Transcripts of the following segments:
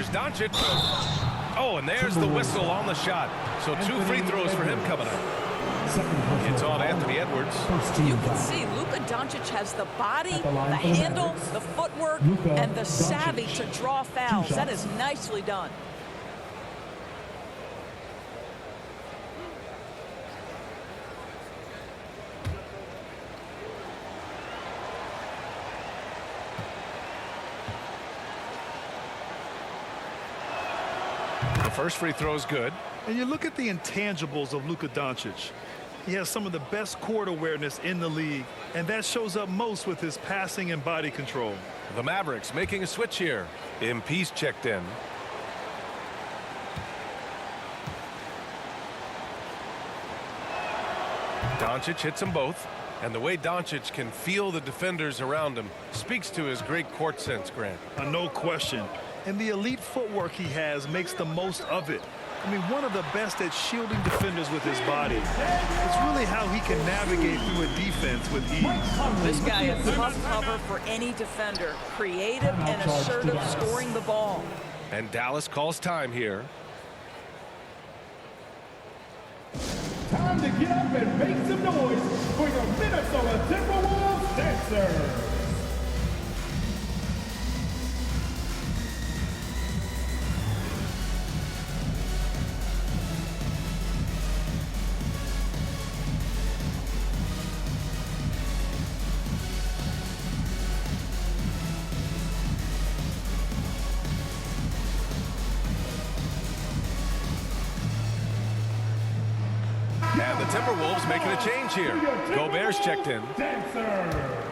Doncic. Oh, and there's the whistle on the shot. So 2 free throws for him coming up. It's on Anthony Edwards. You can see Luka Doncic has the body, the handle, the footwork, and the savvy to draw fouls. That is nicely done. The first free throw is good. And you look at the intangibles of Luka Doncic. He has some of the best court awareness in the league, and that shows up most with his passing and body control. The Mavericks making a switch here. Impe's checked in. Doncic hits them both. And the way Doncic can feel the defenders around him speaks to his great court sense, Grant. No question. And the elite footwork he has makes the most of it. I mean, one of the best at shielding defenders with his body. It's really how he can navigate through a defense with ease. This guy is tough cover for any defender. Creative and assertive scoring the ball. And Dallas calls time here. Time to get up and make some noise for your Minnesota Timberwolves dancers. And the Timberwolves making a change here. Gobert's checked in. Dancers.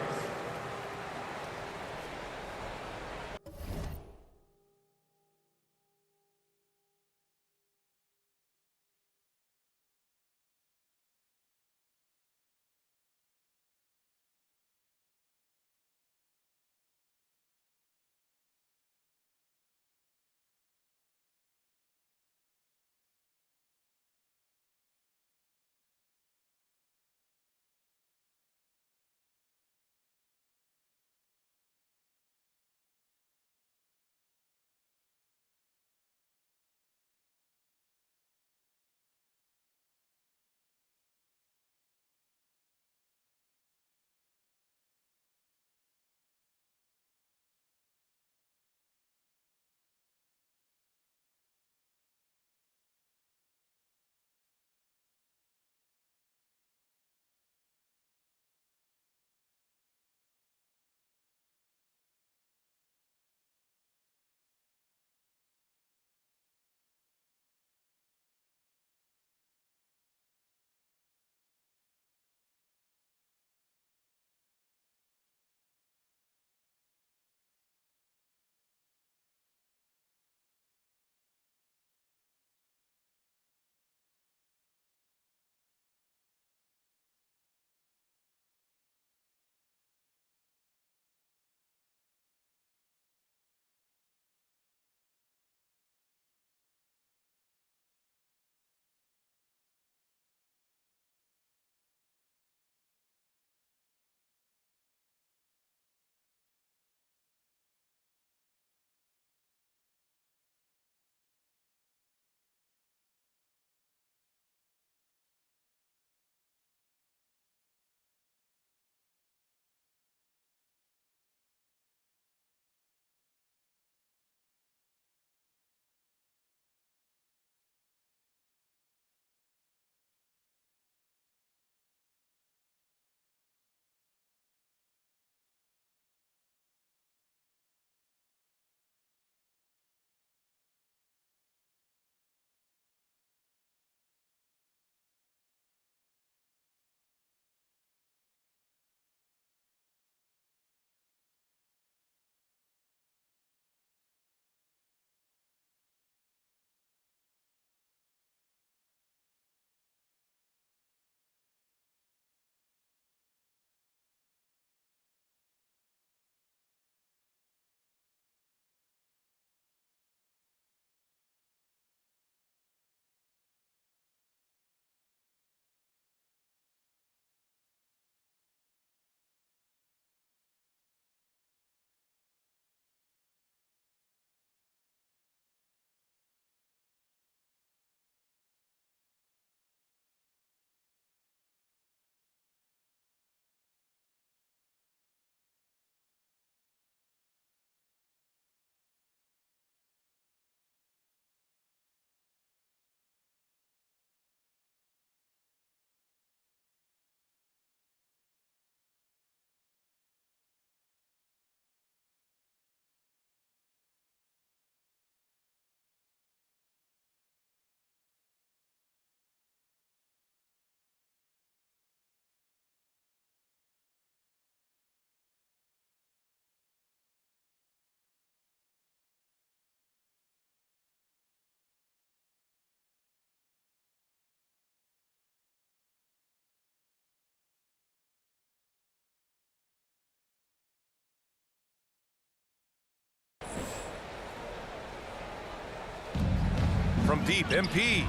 deep. MP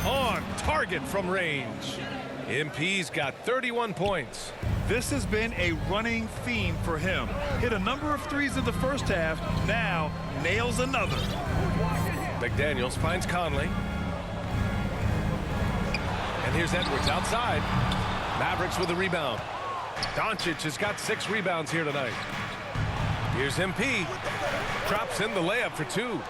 on target from range. MP's got 31 points. This has been a running theme for him. Hit a number of threes in the first half. Now nails another. McDaniels finds Conley. And here's Edwards outside. Mavericks with a rebound. Doncic has got 6 rebounds here tonight. Here's MP. Drops in the layup for 2.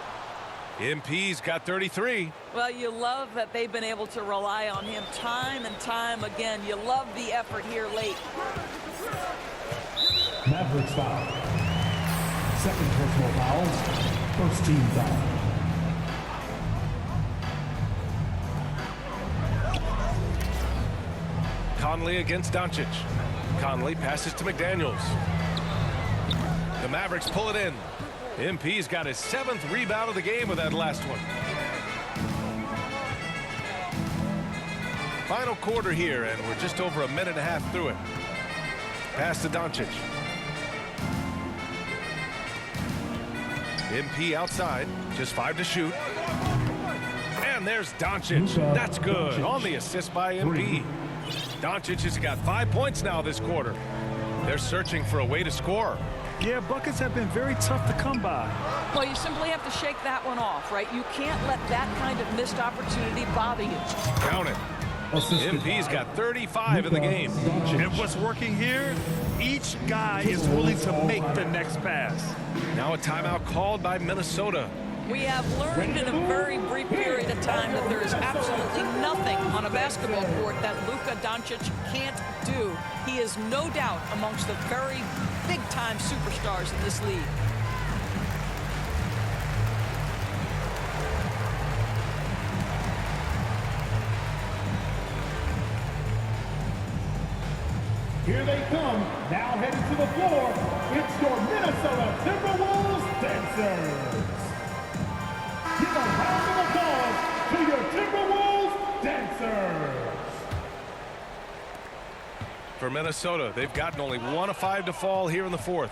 MP's got 33. Well, you love that they've been able to rely on him time and time again. You love the effort here late. Mavericks foul. Second personal fouls. First team foul. Conley against Doncic. Conley passes to McDaniels. The Mavericks pull it in. MP's got his 7th rebound of the game with that last one. Final quarter here, and we're just over a minute and a half through it. Pass to Doncic. MP outside, just 5 to shoot. And there's Doncic. That's good. On the assist by MP. Doncic has got 5 points now this quarter. They're searching for a way to score. Yeah, buckets have been very tough to come by. Well, you simply have to shake that one off, right? You can't let that kind of missed opportunity bother you. Count it. MP's got 35 in the game. And what's working here? Each guy is willing to make the next pass. Now a timeout called by Minnesota. We have learned in a very brief period of time that there is absolutely nothing on a basketball court that Luka Doncic can't do. He is no doubt amongst the very big-time superstars in this league. Here they come, now heading to the floor. It's your Minnesota Timberwolves dancers. Give a round of applause to your Timberwolves dancers. For Minnesota, they've gotten only 1 of 5 to fall here in the 4th.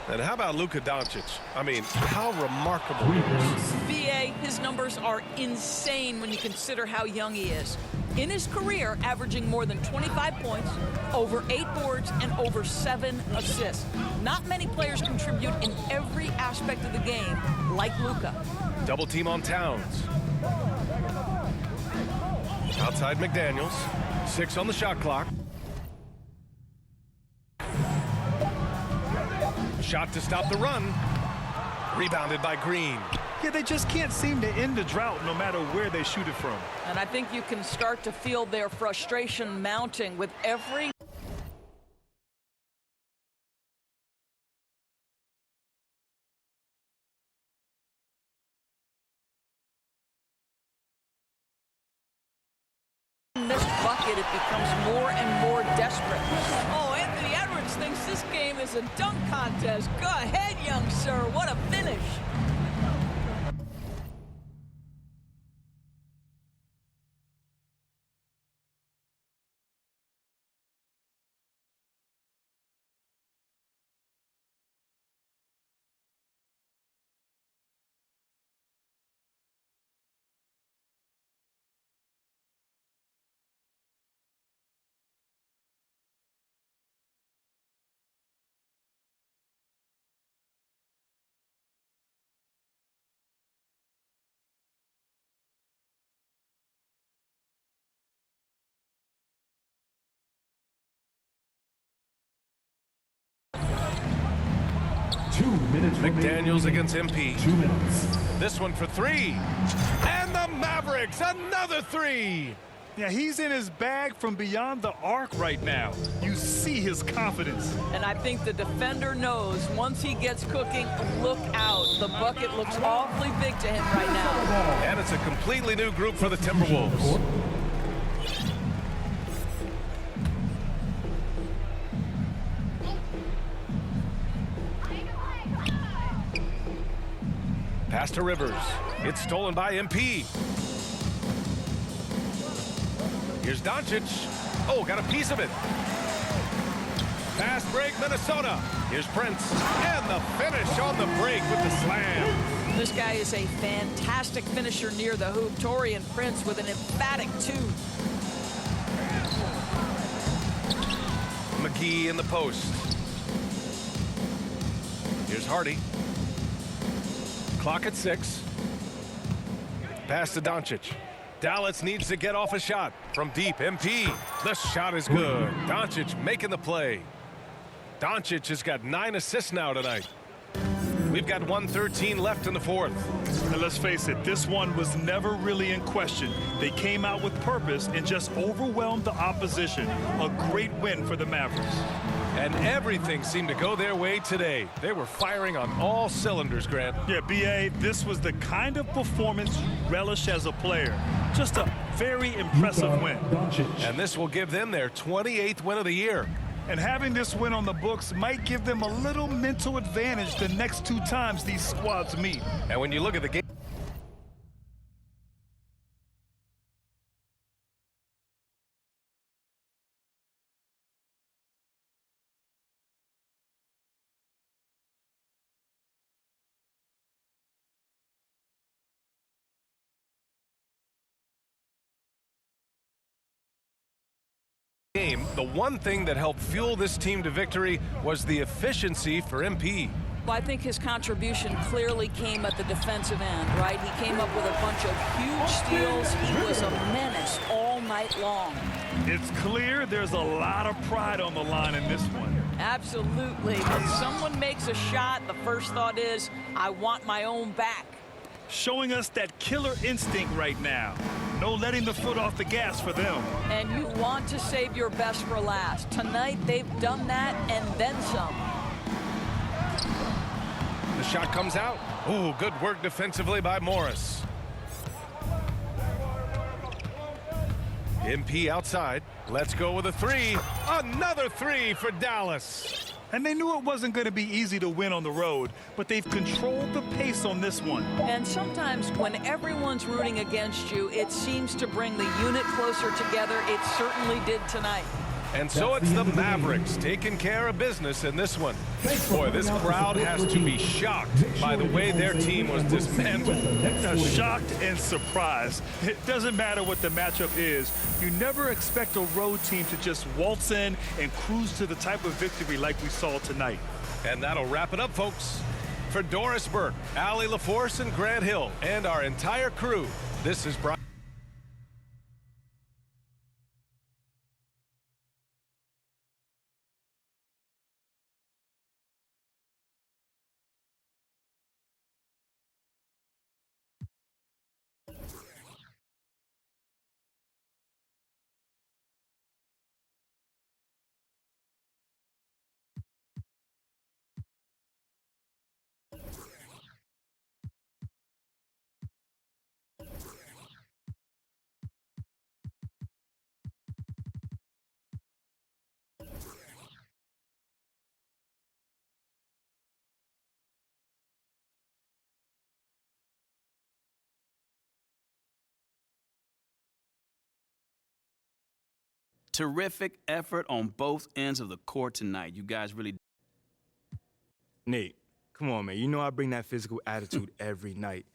And how about Luka Doncic? I mean, how remarkable he is. BA, his numbers are insane when you consider how young he is. In his career, averaging more than 25 points, over 8 boards, and over 7 assists. Not many players contribute in every aspect of the game like Luka. Double team on Towns. Outside McDaniels. 6 on the shot clock. Shot to stop the run. Rebounded by Green. Yeah, they just can't seem to end the drought no matter where they shoot it from. And I think you can start to feel their frustration mounting with every missed bucket. It becomes more and more desperate. Oh, Anthony Edwards thinks this game is a dunk contest. Go ahead, young sir. What a finish. McDaniels against MP. 2 minutes. This one for 3. And the Mavericks, another 3. Yeah, he's in his bag from beyond the arc right now. You see his confidence. And I think the defender knows once he gets cooking, look out. The bucket looks awfully big to him right now. And it's a completely new group for the Timberwolves. Pass to Rivers. It's stolen by MP. Here's Doncic. Oh, got a piece of it. Fast break, Minnesota. Here's Prince. And the finish on the break with the slam. This guy is a fantastic finisher near the hoop. Taurean Prince with an emphatic 2. McGee in the post. Here's Hardy. Clock at 6. Pass to Doncic. Dallas needs to get off a shot from deep. MP. The shot is good. Doncic making the play. Doncic has got 9 assists now tonight. We've got 1:13 left in the fourth. And let's face it, this one was never really in question. They came out with purpose and just overwhelmed the opposition. A great win for the Mavericks. And everything seemed to go their way today. They were firing on all cylinders, Grant. Yeah, B.A., this was the kind of performance you relish as a player. Just a very impressive win. And this will give them their 28th win of the year. And having this win on the books might give them a little mental advantage the next 2 times these squads meet. And when you look at the game, the one thing that helped fuel this team to victory was the efficiency for MP. Well, I think his contribution clearly came at the defensive end, right? He came up with a bunch of huge steals. He was a menace all night long. It's clear there's a lot of pride on the line in this one. Absolutely. When someone makes a shot, the first thought is, I want my own back. Showing us that killer instinct right now. No letting the foot off the gas for them. And you want to save your best for last. Tonight, they've done that and then some. The shot comes out. Ooh, good work defensively by Morris. MP outside. Let's go with a 3. Another 3 for Dallas. And they knew it wasn't going to be easy to win on the road, but they've controlled the pace on this one. And sometimes when everyone's rooting against you, it seems to bring the unit closer together. It certainly did tonight. And so it's the Mavericks taking care of business in this one. Boy, this crowd has to be shocked by the way their team was dismantled. Shocked and surprised. It doesn't matter what the matchup is. You never expect a road team to just waltz in and cruise to the type of victory like we saw tonight. And that'll wrap it up, folks. For Doris Burke, Allie LaForce, and Grant Hill, and our entire crew, this is Brian. Terrific effort on both ends of the court tonight. You guys really. Nate, come on, man. You know I bring that physical attitude every night.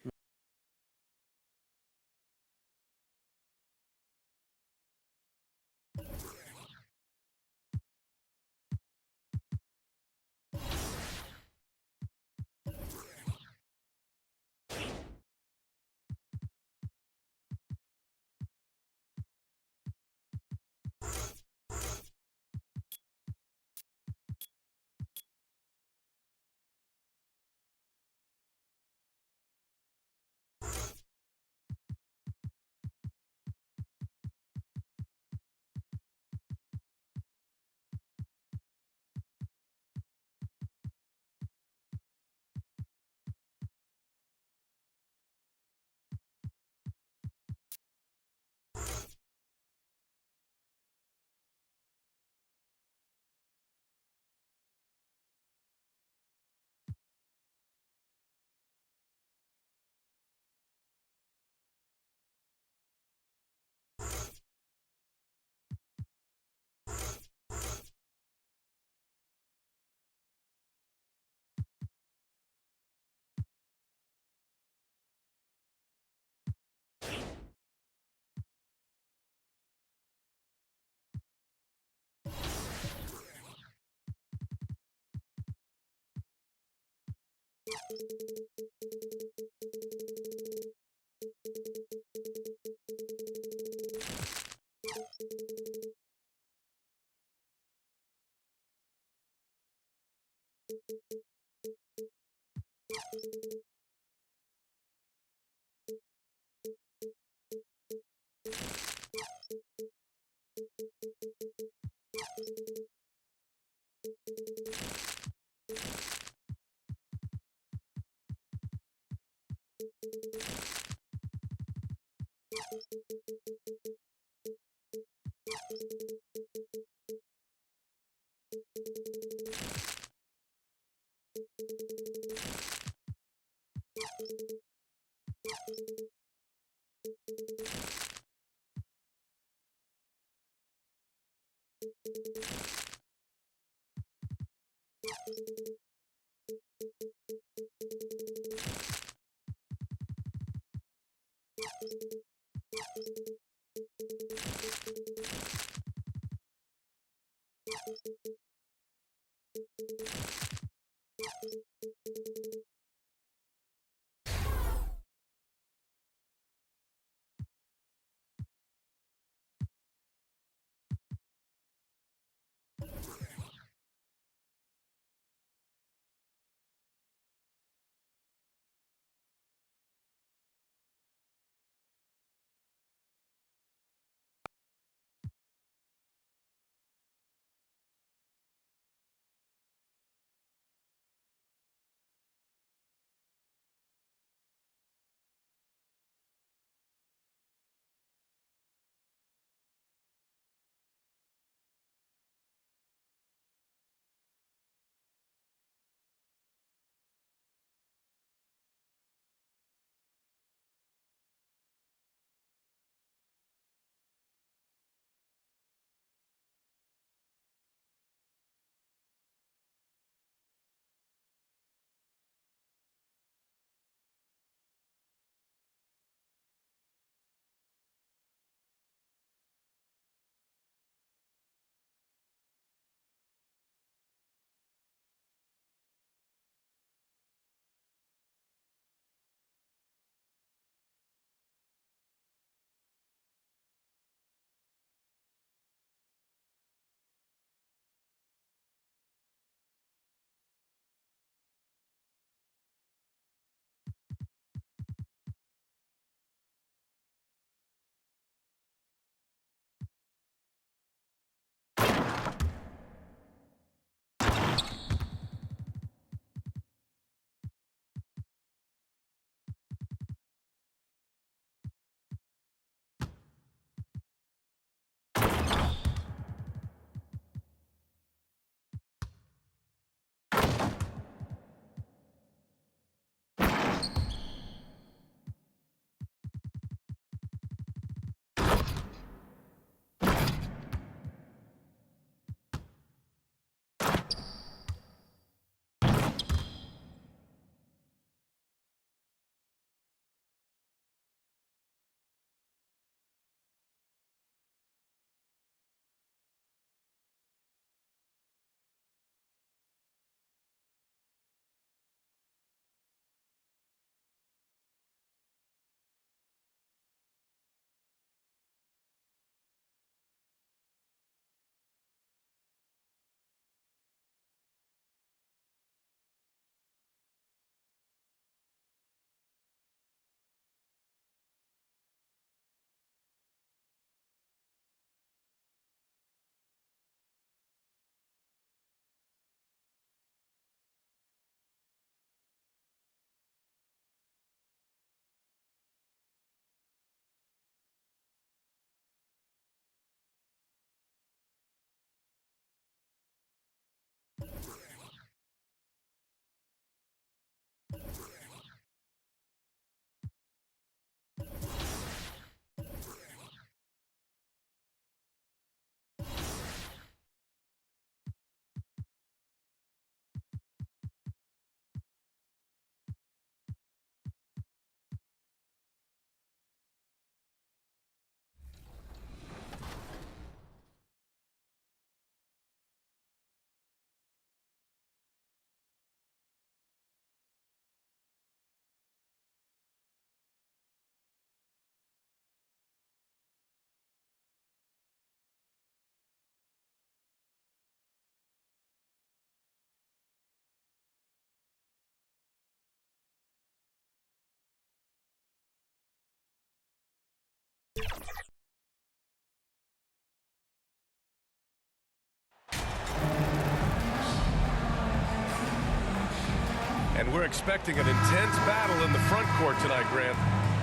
expecting an intense battle in the front court tonight, Grant.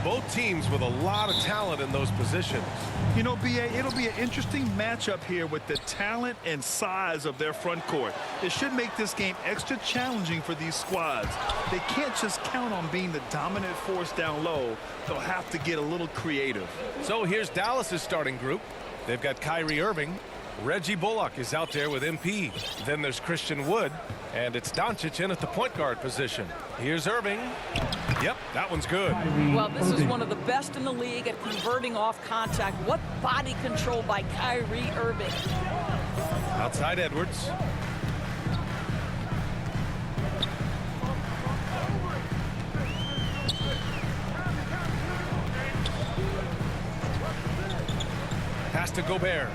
Both teams with a lot of talent in those positions. You know, B.A., it'll be an interesting matchup here with the talent and size of their front court. It should make this game extra challenging for these squads. They can't just count on being the dominant force down low. They'll have to get a little creative. So here's Dallas's starting group. They've got Kyrie Irving. Reggie Bullock is out there with MP. Then there's Christian Wood. And it's Doncic in at the point guard position. Here's Irving. Yep, that one's good. Well, this is one of the best in the league at converting off contact. What body control by Kyrie Irving. Outside Edwards. Pass to Gobert.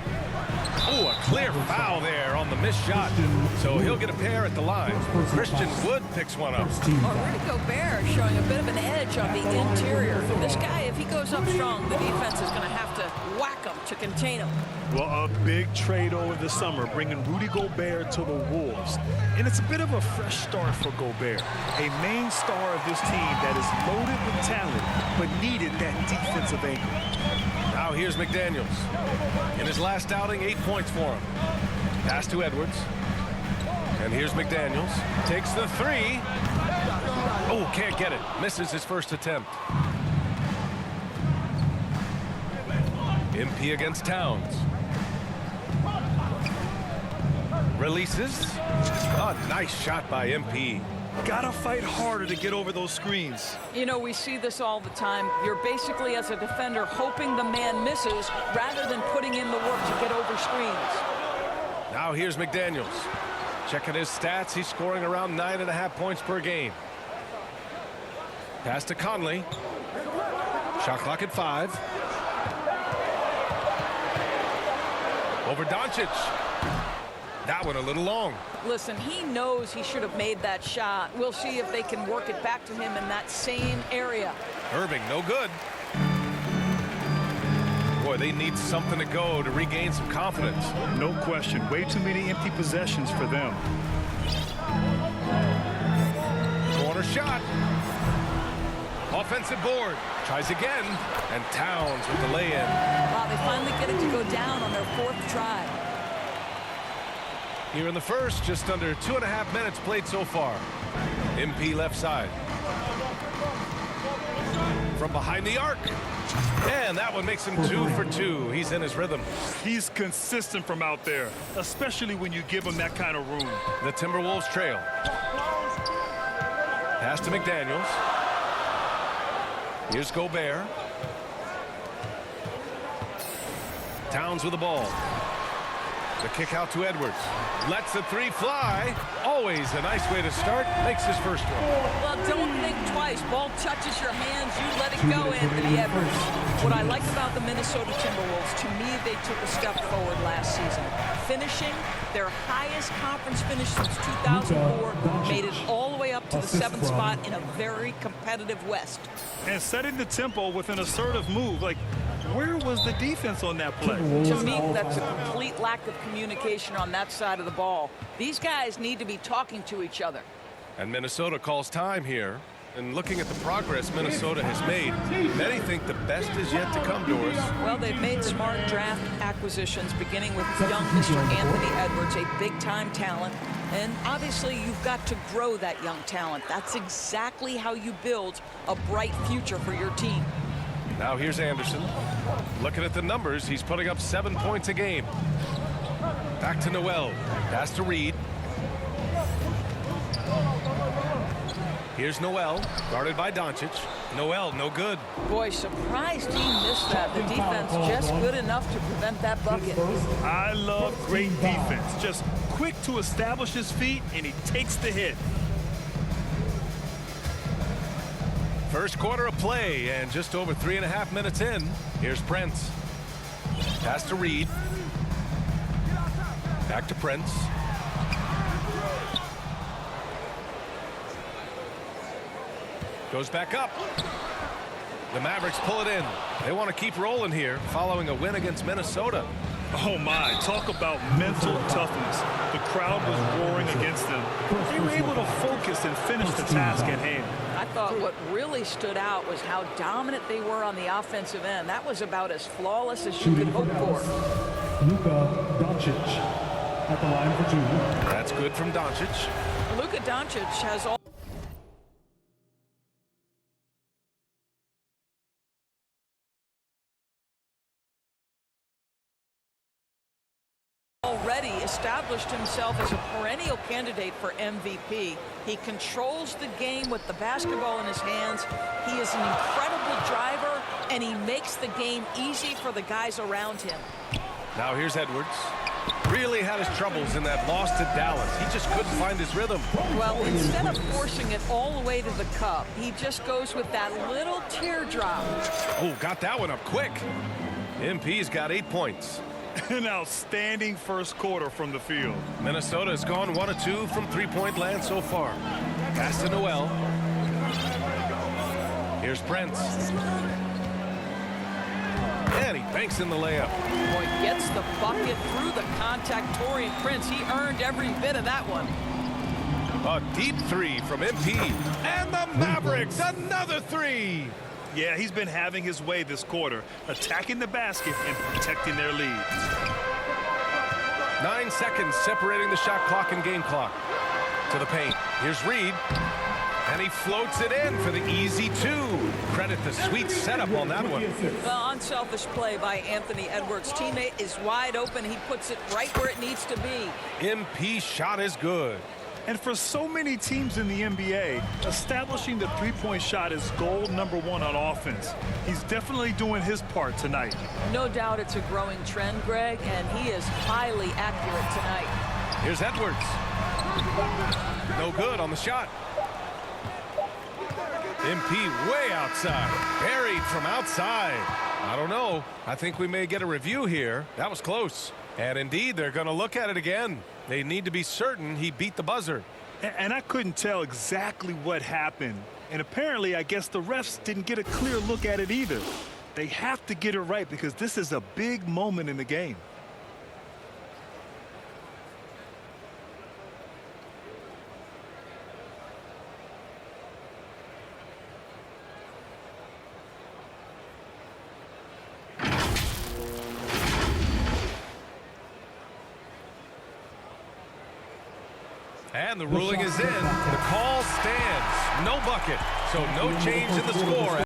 Oh, a clear foul there on the missed shot. So he'll get a pair at the line. Christian Wood picks one up. Rudy Gobert showing a bit of an edge on the interior. This guy, if he goes up strong, the defense is going to have to whack him to contain him. Well, a big trade over the summer, bringing Rudy Gobert to the Wolves. And it's a bit of a fresh start for Gobert, a main star of this team that is loaded with talent, but needed that defensive anchor. Now here's McDaniels. In his last outing, 8 points for him. Pass to Edwards. And here's McDaniels. Takes the three. Oh, can't get it. Misses his first attempt. MP against Towns. Releases. A nice shot by MP. Gotta fight harder to get over those screens. You know, we see this all the time. You're basically, as a defender, hoping the man misses rather than putting in the work to get over screens. Now here's McDaniels. Checking his stats, he's scoring around 9.5 points per game. Pass to Conley. Shot clock at 5. Over Doncic. That one a little long. Listen, he knows he should have made that shot. We'll see if they can work it back to him in that same area. Irving, no good. Boy, they need something to go to regain some confidence. No question. Way too many empty possessions for them. Corner shot. Offensive board. Tries again. And Towns with the lay-in. Wow, they finally get it to go down on their 4th try. Here in the first, just under 2.5 minutes played so far. MP left side. From behind the arc. And that one makes him 2 for 2. He's in his rhythm. He's consistent from out there, especially when you give him that kind of room. The Timberwolves trail. Pass to McDaniels. Here's Gobert. Towns with the ball. The kick out to Edwards. Lets the three fly. Always a nice way to start. Makes his first one. Well, don't think twice. Ball touches your hands. You let it go, Anthony Edwards. What I like about the Minnesota Timberwolves, to me, they took a step forward last season. Finishing their highest conference finish since 2004. Made it all the way up to the 7th spot in a very competitive West. And setting the tempo with an assertive move. Like, where was the defense on that play? To me, that's a complete lack of communication on that side of the ball. These guys need to be talking to each other. And Minnesota calls time here. And looking at the progress Minnesota has made, many think the best is yet to come, Doris. Well, they've made smart draft acquisitions, beginning with young Mr. Anthony Edwards, a big-time talent. And obviously, you've got to grow that young talent. That's exactly how you build a bright future for your team. Now here's Anderson. Looking at the numbers, he's putting up 7 points a game. Back to Noel. Pass to Reed. Here's Noel, guarded by Doncic. Noel, no good. Boy, surprised he missed that. The defense just good enough to prevent that bucket. I love great defense. Just quick to establish his feet, and he takes the hit. First quarter of play, and just over 3.5 minutes in. Here's Prince. Pass to Reed. Back to Prince. Goes back up. The Mavericks pull it in. They want to keep rolling here following a win against Minnesota. Oh my, talk about mental toughness. The crowd was roaring against them. They were able to focus and finish the task at hand. I thought what really stood out was how dominant they were on the offensive end. That was about as flawless as you could hope for. Luka Doncic at the line for 2. That's good from Doncic. Luka Doncic has already established himself as a perennial candidate for MVP. He controls the game with the basketball in his hands. He is an incredible driver, and he makes the game easy for the guys around him. Now here's Edwards. Really had his troubles in that loss to Dallas. He just couldn't find his rhythm. Well, instead of forcing it all the way to the cup, he just goes with that little teardrop. Oh, got that one up quick. MP's got 8 points. An outstanding first quarter from the field. Minnesota has gone 1 of 2 from three-point land so far. Pass to Noel. Here's Brent. And he banks in the layup. Boy, gets the bucket through the contact. Taurean Prince, he earned every bit of that one. A deep three from MP. And the Mavericks, another three. Yeah, he's been having his way this quarter, attacking the basket and protecting their lead. 9 seconds separating the shot clock and game clock. To the paint. Here's Reed. And he floats it in for the easy 2. Credit the sweet setup on that one. Well, unselfish play by Anthony Edwards. Teammate is wide open. He puts it right where it needs to be. MP shot is good. And for so many teams in the NBA, establishing the three-point shot is goal number 1 on offense. He's definitely doing his part tonight. No doubt it's a growing trend, Greg, and he is highly accurate tonight. Here's Edwards. No good on the shot. MP way outside. Buried from outside. I don't know. I think we may get a review here. That was close. And indeed, they're going to look at it again. They need to be certain he beat the buzzer. And I couldn't tell exactly what happened. And apparently, I guess the refs didn't get a clear look at it either. They have to get it right because this is a big moment in the game. And the ruling is in. The call stands. No bucket. So no change in the score.